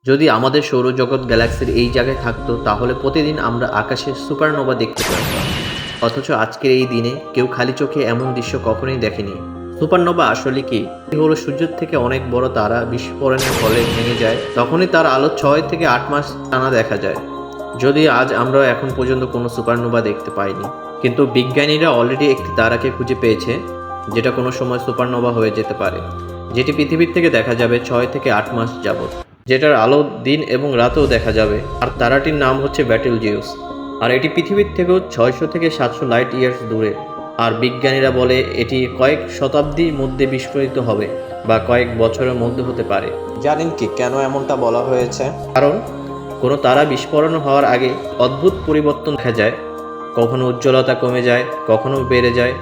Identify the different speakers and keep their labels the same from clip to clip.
Speaker 1: যদি আমাদের সৌরজগৎ গ্যালাক্সির এই জায়গায় থাকতো তাহলে প্রতিদিন আমরা আকাশে সুপারনোভা দেখতে পারতাম। অথচ আজকের এই দিনে কেউ খালি চোখে এমন দৃশ্য কখনোই দেখেনি। সুপারনোভা আসলে কি? এটি হলো সূর্যের থেকে অনেক বড় তারা বিস্ফোরণের ফলে ভেঙে যায়, তখনই তার আলো 6 থেকে 8 মাস টানা দেখা যায়। যদি আজ আমরা এখন পর্যন্ত কোনো সুপারনোভা দেখতে পাইনি, কিন্তু বিজ্ঞানীরা অলরেডি একটি তারাকে খুঁজে পেয়েছে যেটা কোনো সময় সুপারনোভা হয়ে যেতে পারে, যেটি পৃথিবীর থেকে দেখা যাবে 6 থেকে 8 মাস যাবত, যেটার আলো দিন এবং রাতেও দেখা যাবে। আর তারাটির নাম হচ্ছে বেটেলজিউস। আর এটি পৃথিবীর থেকেও 600 থেকে 700 লাইট ইয়ার্স দূরে। আর বিজ্ঞানীরা বলে এটি কয়েক শতাব্দীর মধ্যে বিস্ফোরিত হবে বা কয়েক বছরের মধ্যে হতে পারে।
Speaker 2: জানেন কি কেন এমনটা বলা হয়েছে?
Speaker 1: কারণ কোনো তারা বিস্ফোরণ হওয়ার আগে অদ্ভুত পরিবর্তন দেখা যায়, কখনো উজ্জ্বলতা কমে যায়, কখনো বেড়ে যায়।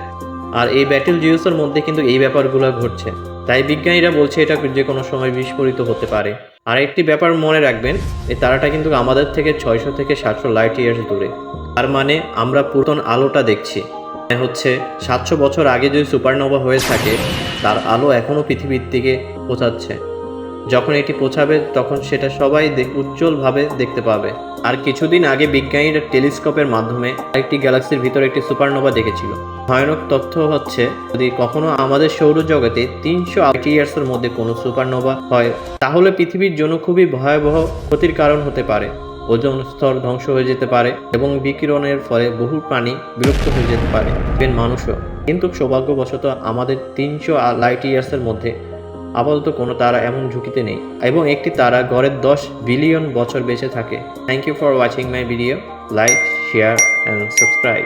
Speaker 1: আর এই বেটেলজিউসের মধ্যে কিন্তু এই ব্যাপারগুলো ঘটছে, তাই বিজ্ঞানীরা বলছে এটা যে কোনো সময় বিস্ফোরিত হতে পারে। আর একটি ব্যাপার মনে রাখবেন, এই তারাটা কিন্তু আমাদের থেকে 600 থেকে 700 লাইট ইয়ার্স দূরে। তার মানে আমরা পুরাতন আলোটা দেখছি। হচ্ছে 700 বছর আগে যদি সুপারনোভা হয়ে থাকে, তার আলো এখনও পৃথিবীর দিকে পৌঁছাচ্ছে। যখন এটি পৌঁছাবে তখন সেটা সবাই উজ্জ্বলভাবে দেখতে পাবে। আর কিছুদিন আগে বিজ্ঞানীরা টেলিস্কোপের মাধ্যমে একটি গ্যালাক্সির ভিতরে একটি সুপারনোভা দেখেছিল। ভয়ানক তথ্য হচ্ছে, যদি কখনো আমাদের সৌরজগতে 380 ইয়ার্সের মধ্যে কোনো সুপারনোভা হয়, তাহলে পৃথিবীর জন্য খুবই ভয়াবহ ক্ষতির কারণ হতে পারে। ওজোন স্তর ধ্বংস হয়ে যেতে পারে এবং বিকিরণের ফলে বহু প্রাণী বিলুপ্ত হয়ে যেতে পারে, ইভেন মানুষও। কিন্তু সৌভাগ্যবশত আমাদের 300 লাইট ইয়ার্সের মধ্যে আপাতত কোনো তারা এমন ঝুঁকিতে নেই, এবং একটি তারা গড়ে 10 বিলিয়ন বছর বেঁচে থাকে। Thank you for watching my video. Like, share and subscribe.